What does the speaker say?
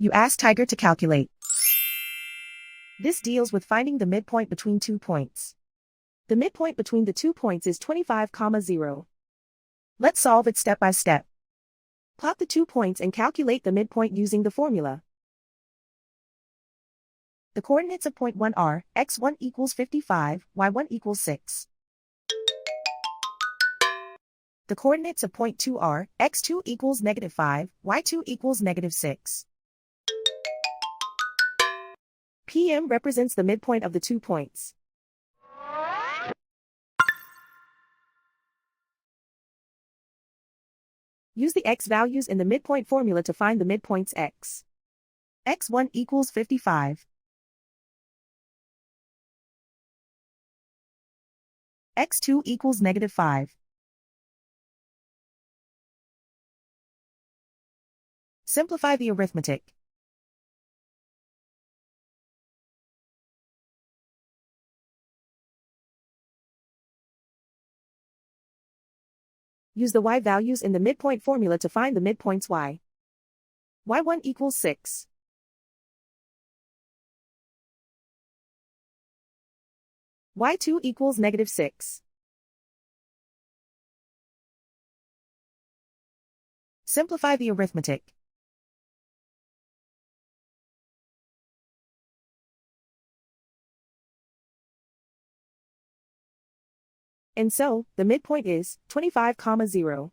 You ask Tiger to calculate. This deals with finding the midpoint between 2 points. The midpoint between the 2 points is 25, 0. Let's solve it step by step. Plot the 2 points and calculate the midpoint using the formula. The coordinates of point 1 are x1 equals 55, y1 equals 6. The coordinates of point 2 are x2 equals -5, y2 equals -6. PM represents the midpoint of the 2 points. Use the x values in the midpoint formula to find the midpoints x. x1 equals 55. x2 equals -5. Simplify the arithmetic. Use the y values in the midpoint formula to find the midpoints y. y1 equals 6. y2 equals -6. Simplify the arithmetic. And so, the midpoint is 25, 0.